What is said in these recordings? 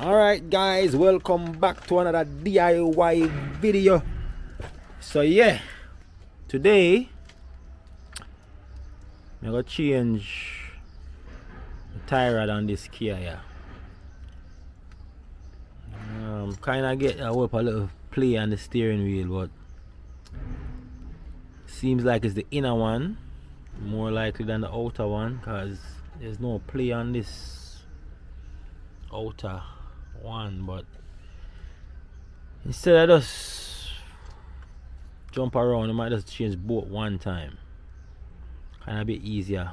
Alright guys, welcome back to another DIY video. So yeah, today I'm gonna change the tie rod on this Kia here. Kinda get a little play on the steering wheel, but seems like it's the inner one more likely than the outer one, because there's no play on this outer one. But instead of just jump around, I might just change both one time, kind of a bit easier.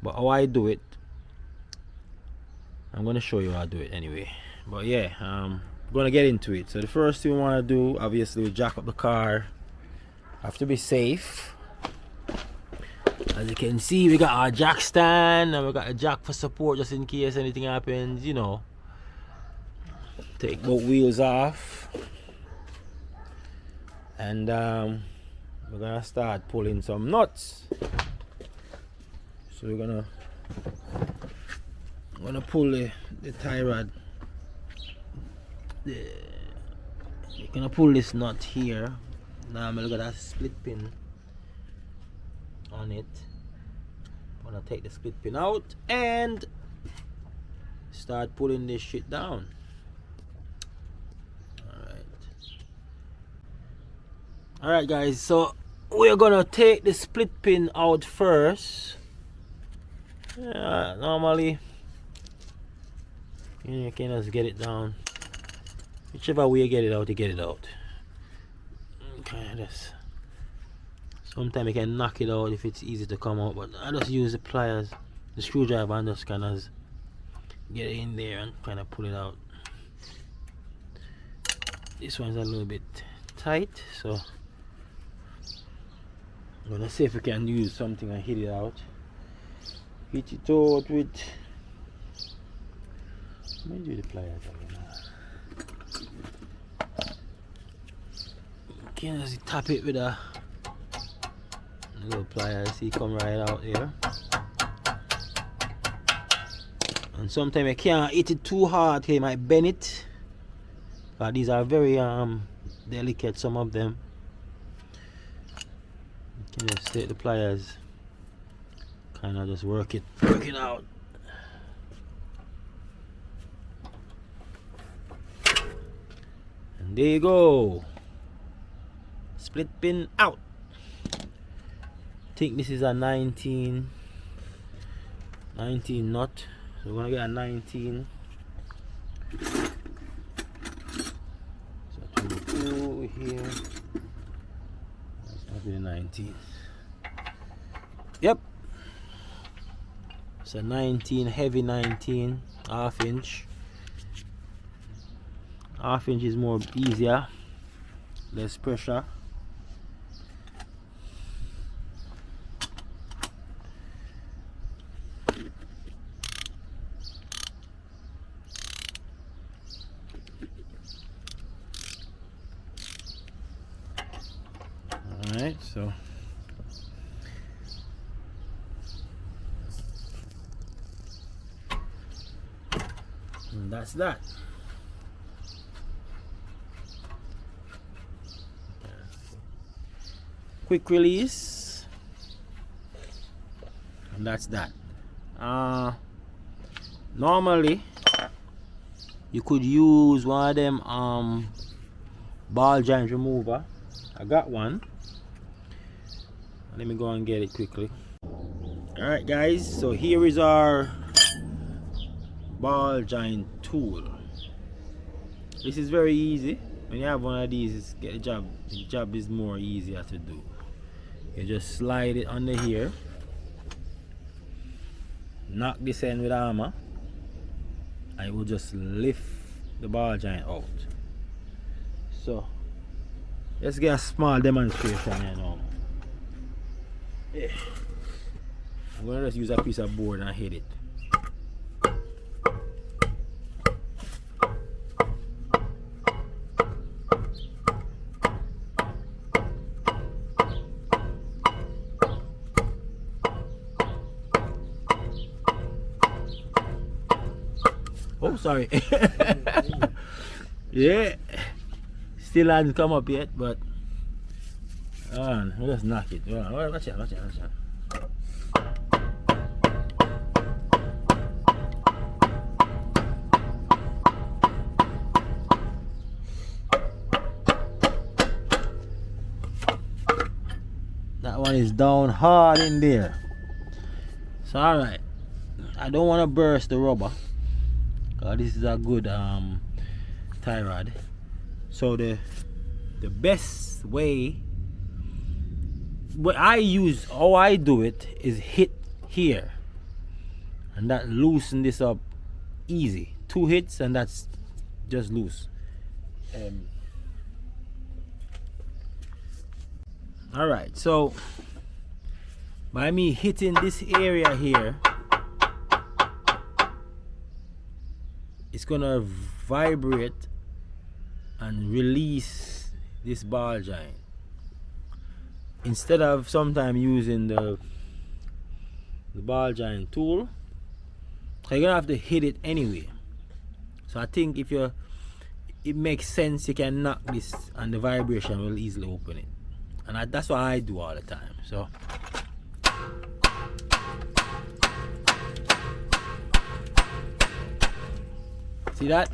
But how I do it, I'm gonna show you how I do it anyway. But yeah, I'm gonna get into it. So the first thing we want to do, obviously, we jack up the car. Have to be safe. As you can see, we got our jack stand and we got a jack for support just in case anything happens, you know. Take both wheels off, and we're gonna start pulling some nuts. So we're gonna pull the tie rod. You're gonna pull this nut here. Now I'm gonna look at that split pin on it. I'm gonna take the split pin out and start pulling this shit down. Alright guys, so we're gonna take the split pin out first. Normally you can just get it down. Whichever way you get it out, you get it out. Okay, this. Sometimes you can knock it out if it's easy to come out, but I just use the pliers, the screwdriver, and just kind of get it in there and kind of pull it out. This one's a little bit tight, so I'm gonna see if we can use something and hit it out. Hit it out with. Let me do the pliers again. Okay, just tap it with a little pliers. See, come right out here. And sometimes you can't hit it too hard, you might bend it. But these are very delicate, some of them. You can just take the pliers, kind of just work it out. And there you go. Split pin out. I think this is a 19 nut. So we're gonna get a 19. So 22 here. That's not really 19. Yep. It's a 19, heavy 19, half inch. Half inch is more easier, less pressure. Alright, so and that's that. Quick release, and that's that. Normally you could use one of them ball joint remover. I got one. Let me go and get it quickly. Alright guys, so here is our ball joint tool. This is very easy. When you have one of these, get the job is more easier to do. You just slide it under here, knock this end with a hammer, and it will just lift the ball joint out. So let's get a small demonstration here now. Yeah. I'm gonna just use a piece of board and hit it. Oh, sorry. Yeah. Still hasn't come up yet, but we'll just knock it. Watch out. That one is down hard in there. So alright. I don't want to burst the rubber. This is a good tie rod. So the best way, how I do it is hit here, and that loosen this up easy. 2 hits and that's just loose. Alright, so by me hitting this area here, it's gonna vibrate and release this ball joint, instead of sometimes using the ball joint tool. So you're gonna have to hit it anyway. So I think if it makes sense, you can knock this and the vibration will easily open it. And that's what I do all the time. So see that?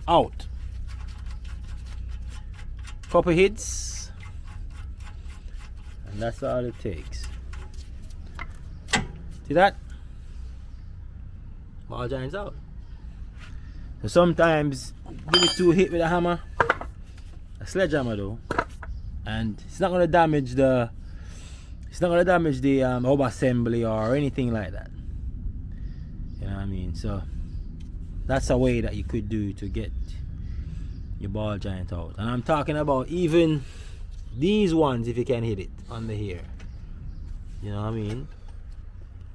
Out. Couple hits, and that's all it takes. See that? Ball joint's out. So sometimes give it 2 hits with a hammer, a sledgehammer though, and it's not gonna damage the hub assembly or anything like that. You know what I mean? So that's a way that you could do to get your ball joint out. And I'm talking about even these ones, if you can hit it on the hair. You know what I mean?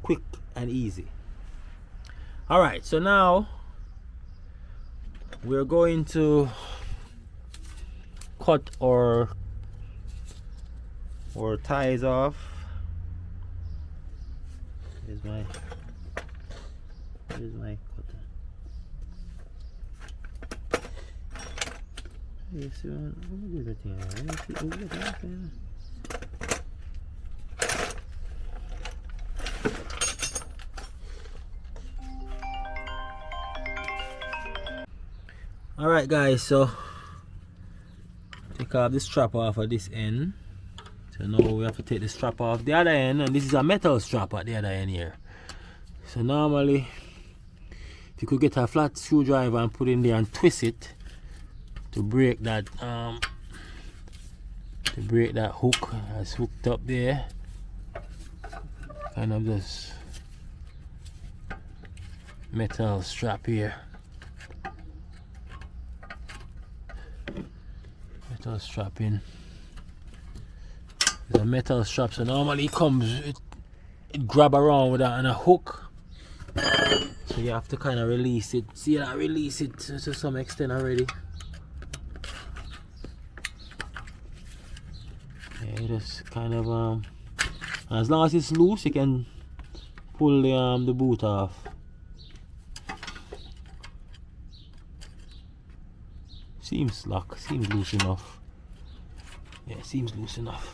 Quick and easy. Alright, so now we're going to cut our ties off. Here's my cutter. You see what everything. Alright guys, so take off the strap off of this end. So now we have to take the strap off the other end, and this is a metal strap at the other end here. So normally if you could get a flat screwdriver and put in there and twist it to break that hook that's hooked up there. Kind of this metal strap here. Metal strap in. It's a metal strap, so normally it comes, it grab around with that and a hook. So you have to kind of release it. See, I release it to some extent already. Yeah, just kind of as long as it's loose, you can pull the boot off. Seems loose enough. Yeah, seems loose enough.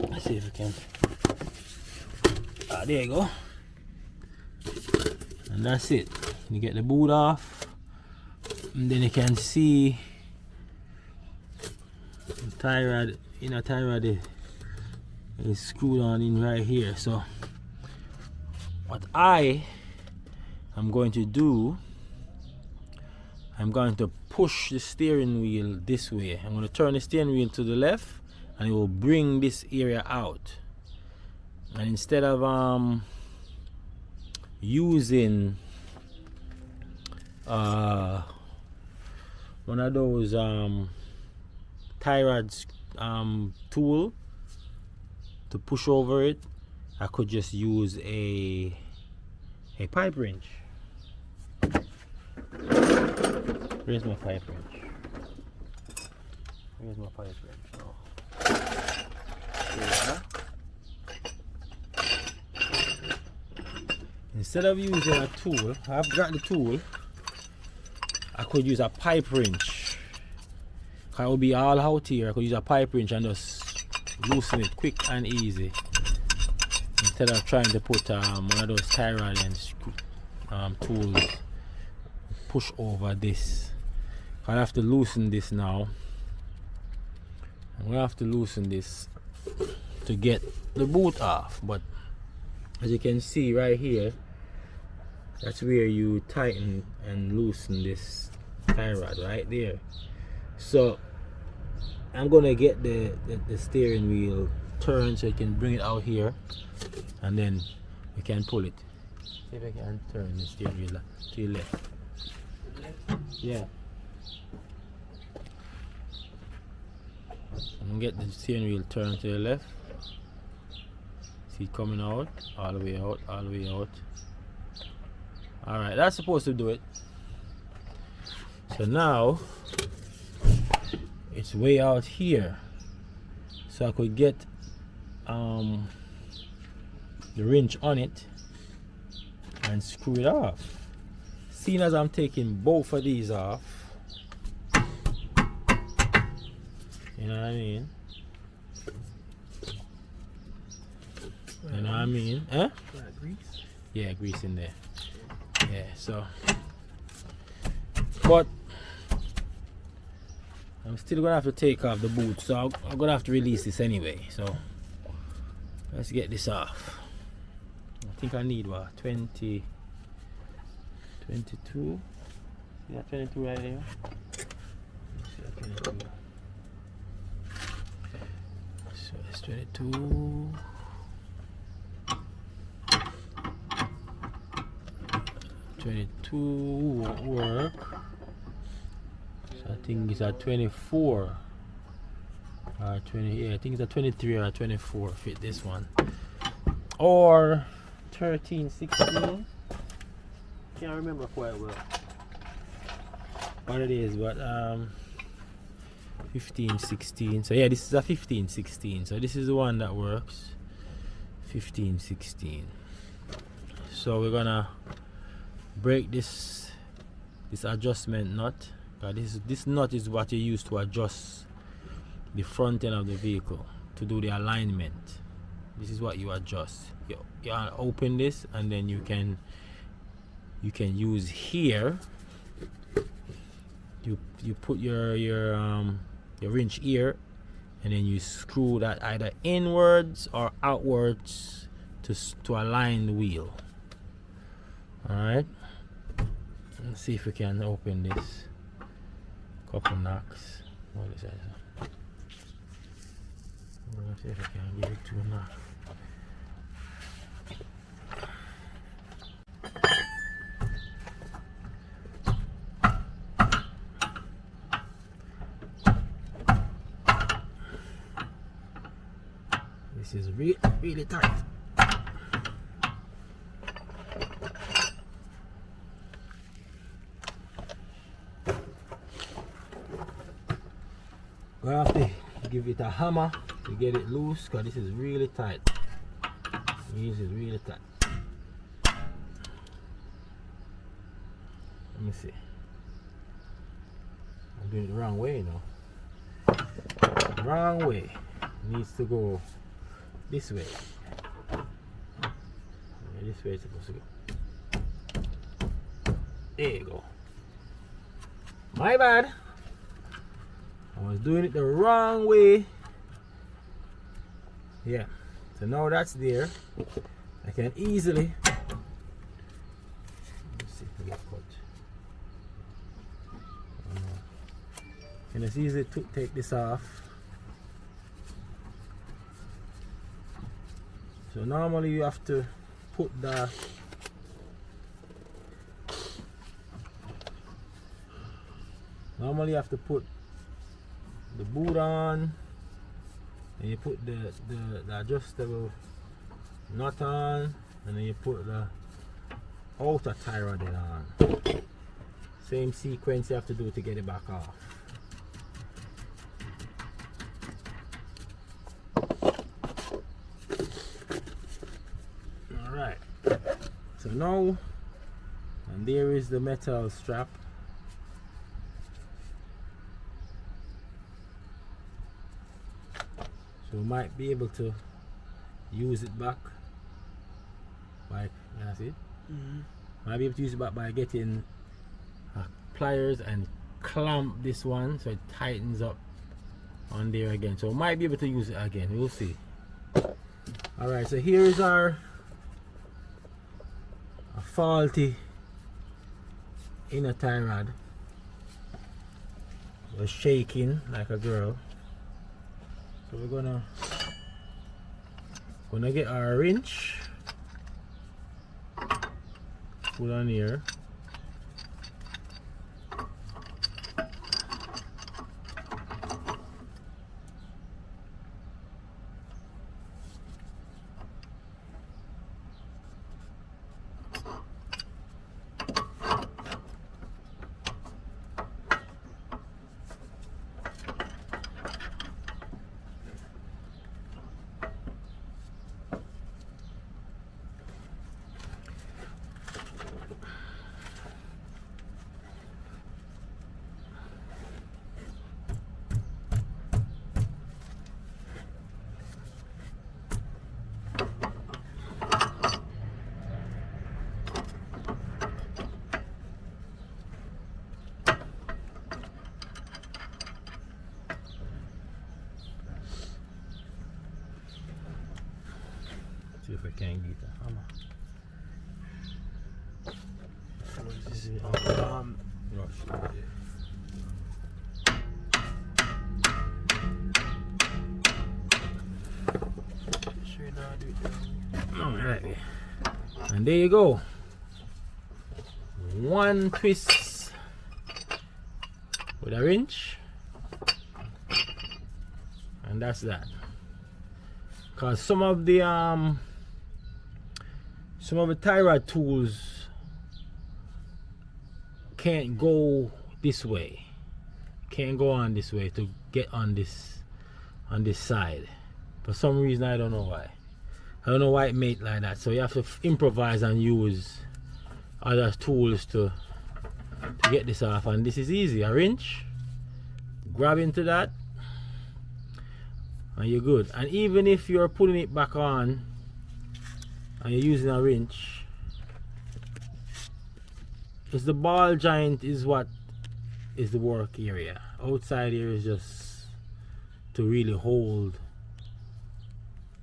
Let's see if we can. There you go. And that's it. You get the boot off, and then you can see the tie rod. Tie rod is screwed on in right here. So what I am going to do, I'm going to push the steering wheel this way. I'm going to turn the steering wheel to the left, and it will bring this area out. And instead of using one of those tie rods tool to push over it, I could just use a pipe wrench. Where's my pipe wrench? Where's my pipe wrench? Oh. There. instead of using a tool, I've got the tool. I could use a pipe wrench. It would be all out here. I could use a pipe wrench and just loosen it quick and easy. Instead of trying to put one of those tie rod and tools push over this. I have to loosen this now. I'm gonna have to loosen this to get the boot off, but as you can see right here, that's where you tighten and loosen this tie rod right there. So I'm gonna get the steering wheel turned so you can bring it out here, and then we can pull it. See if I can turn the steering wheel to your left. Yeah. I'm gonna get the steering wheel turned to the left. See it coming out, all the way out, all the way out. Alright, that's supposed to do it. So now it's way out here. So I could get the wrench on it and screw it off. Seeing as I'm taking both of these off, you know what I mean? You know what I mean? Huh? Grease? Yeah, grease in there. Yeah, so. But I'm still gonna have to take off the boot, so I'm gonna have to release this anyway. So let's get this off. I think I need what? 22? See that 22 right there? See that 22? So it's 22. 22 won't work. So I think it's at 24 or 20. Yeah, I think it's at 23 or 24. Fit this one or 13, 16. Can't remember quite well what it is, but 15, 16. So yeah, this is a 15, 16. So this is the one that works. 15, 16. So we're gonna break this adjustment nut. This nut is what you use to adjust the front end of the vehicle to do the alignment. This is what you adjust. You open this, and then you can use here. You put your wrench here, and then you screw that either inwards or outwards to align the wheel. All right. Let's see if we can open this. Couple knocks. What is that? I'm gonna see if I can give it 2 knocks. This is really tight. I have to give it a hammer to get it loose, because this is really tight. This is really tight. Let me see. I'm doing it the wrong way now. Wrong way. It needs to go this way. Yeah, this way it's supposed to go. There you go. My bad. I was doing it the wrong way. Yeah, so now that's there. I can easily, let's see if I get caught. And it's easy to take this off. So normally you have to put the boot on, and you put the adjustable nut on, and then you put the outer tie rod on. Same sequence you have to do to get it back off. Alright, So now, and there is the metal strap. So we might be able to use it back by, you see? Might be able to use it back by getting pliers and clamp this one so it tightens up on there again. So we might be able to use it again, we'll see. Alright, so here is our faulty inner tie rod. Was shaking like a girl. So we're gonna get our wrench, put on here. See if I can get the hammer. Alright, and there you go. One twist with a wrench, and that's that. Because some of the tie rod tools can't go this way, can't go on this way to get on this side. For some reason, I don't know why. I don't know why it made like that. So you have to improvise and use other tools to get this off. And this is easy. A wrench, grab into that, and you're good. And even if you're putting it back on and you're using a wrench, it's the ball joint is what is the work area. Outside here is just to really hold,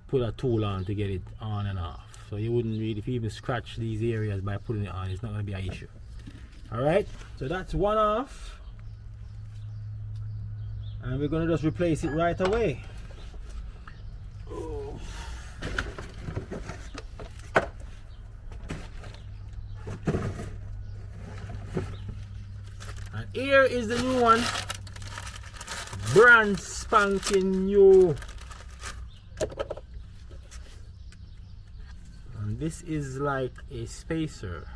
put a tool on to get it on and off. So you wouldn't really, if you even scratch these areas by putting it on, it's not going to be an issue. Alright, so that's one off, and we're going to just replace it right away. Oh. And here is the new one, brand spanking new. And this is like a spacer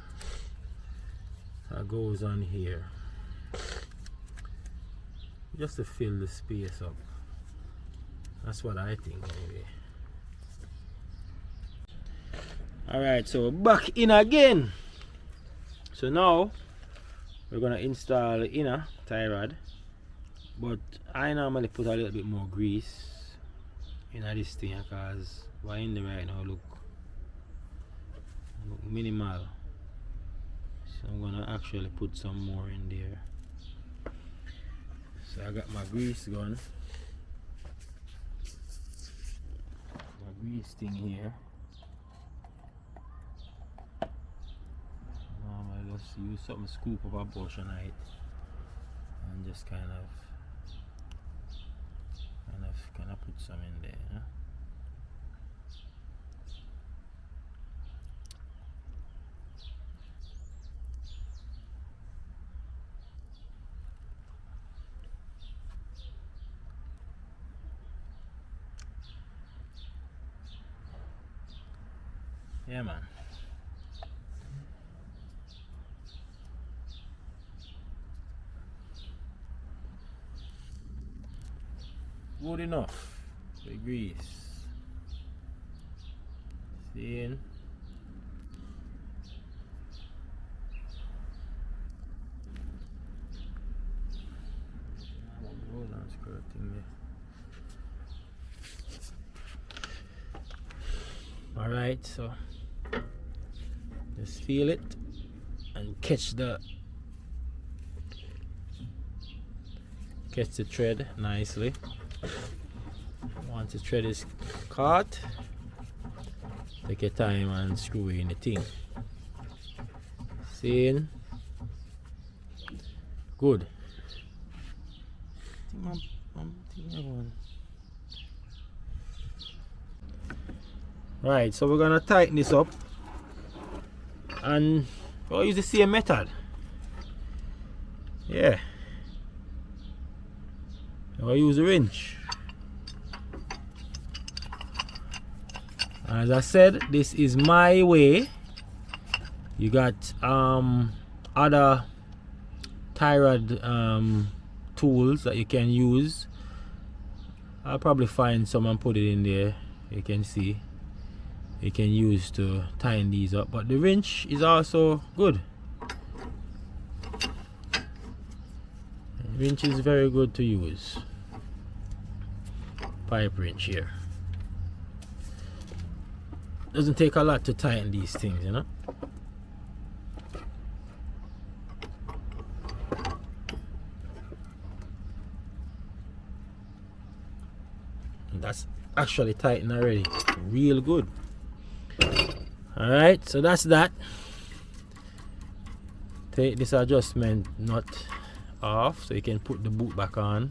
that goes on here just to fill the space up. That's what I think anyway. Alright, so back in again. So now we're gonna install the inner tie rod, but I normally put a little bit more grease in this thing because why in the right now look minimal. So I'm gonna actually put some more in there. So I got my grease gun, my grease thing here. I just use something, scoop of a brush on it and just kind of put some in there. Huh? Yeah, man. Good enough. The grease. Seeing? thing there. Alright, so just feel it and catch the thread nicely. Once the thread is caught, take your time and screw in the thing. Seeing? Good. Right, so we're gonna tighten this up and we'll use the same method. Yeah. I'll use a wrench. As I said, this is my way. You got other tie rod tools that you can use. I'll probably find some and put it in there. You can see you can use to tighten these up, but the wrench is also good. The wrench is very good to use. Pipe wrench here. Doesn't take a lot to tighten these things, you know. That's actually tightened already, real good. All right, so that's that. Take this adjustment nut off so you can put the boot back on.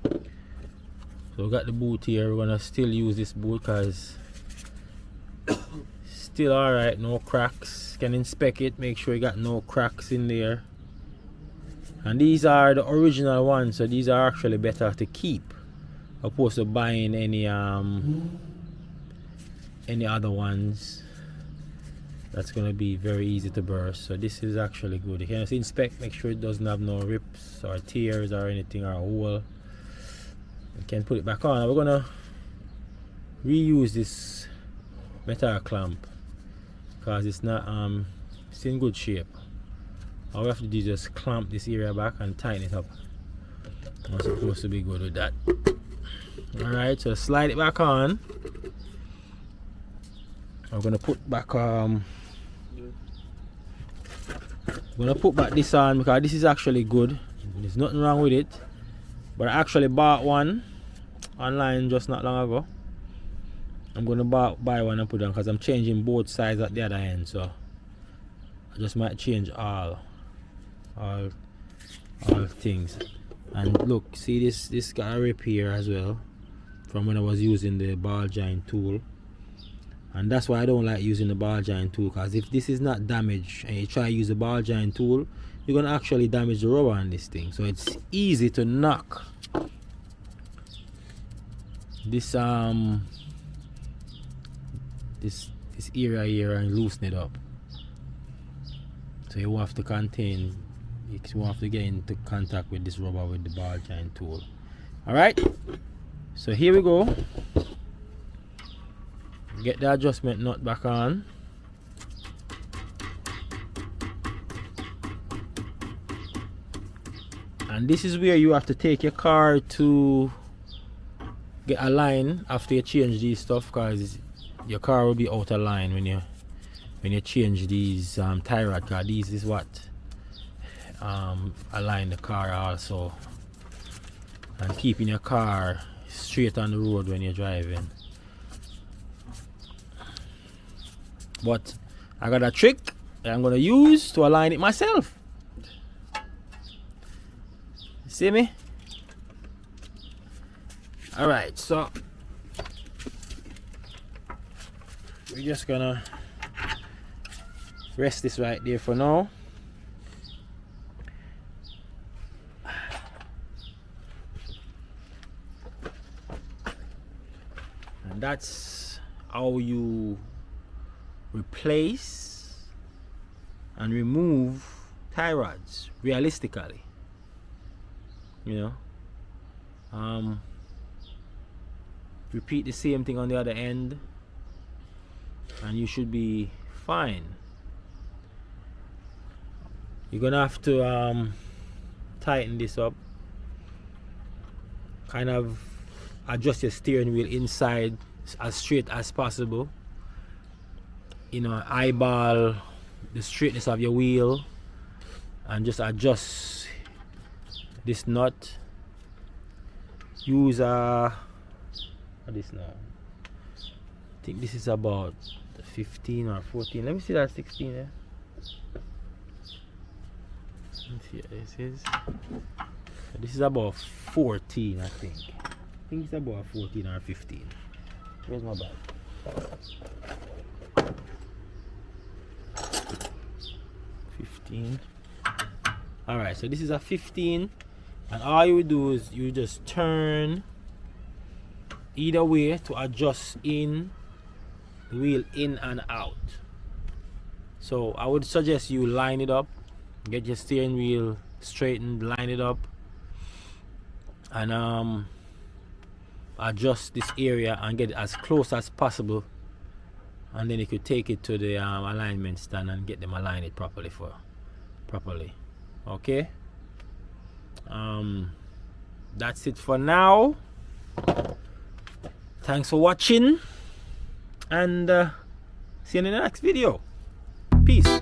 So we got the boot here. We're gonna still use this boot because still all right, no cracks. Can inspect it, make sure you got no cracks in there. And these are the original ones, so these are actually better to keep opposed to buying any other ones. That's gonna be very easy to burst. So this is actually good. You can just inspect, make sure it doesn't have no rips or tears or anything or a hole. You can put it back on. We're gonna reuse this metal clamp because it's not it's in good shape. All we have to do is just clamp this area back and tighten it up. I'm supposed to be good with that. Alright, so slide it back on. I'm gonna put back this on because this is actually good. There's nothing wrong with it. But I actually bought one online just not long ago. I'm gonna buy one and put it on because I'm changing both sides at the other end, so I just might change all things. And look, see this got a rip here as well from when I was using the ball joint tool. And that's why I don't like using the ball joint tool, because if this is not damaged and you try to use the ball joint tool, you're gonna actually damage the rubber on this thing. So it's easy to knock this this area here and loosen it up. So you won't have to get into contact with this rubber with the ball joint tool. Alright, so here we go. Get the adjustment nut back on. And this is where you have to take your car to get a line after you change these stuff, because your car will be out of line when you change these tie rod, because these is what align the car also and keeping your car straight on the road when you're driving. But I got a trick that I'm gonna use to align it myself. See me? Alright, so we're just gonna rest this right there for now. And that's how you replace and remove tie rods realistically, you know. Repeat the same thing on the other end and you should be fine. You're gonna have to tighten this up, kind of adjust your steering wheel inside as straight as possible, you know, eyeball the straightness of your wheel and just adjust this nut. Use what is now, I think this is about 15 or 14. Let me see that 16 there. Let's see, this is about 14, I think. I think it's about 14 or 15. Where's my bag? 15. Alright, so this is a 15, and all you would do is you just turn either way to adjust in the wheel in and out. So I would suggest you line it up, get your steering wheel straightened, line it up, and adjust this area and get it as close as possible, and then you could take it to the alignment stand and get them aligned it properly okay. That's it for now. Thanks for watching, and see you in the next video. Peace.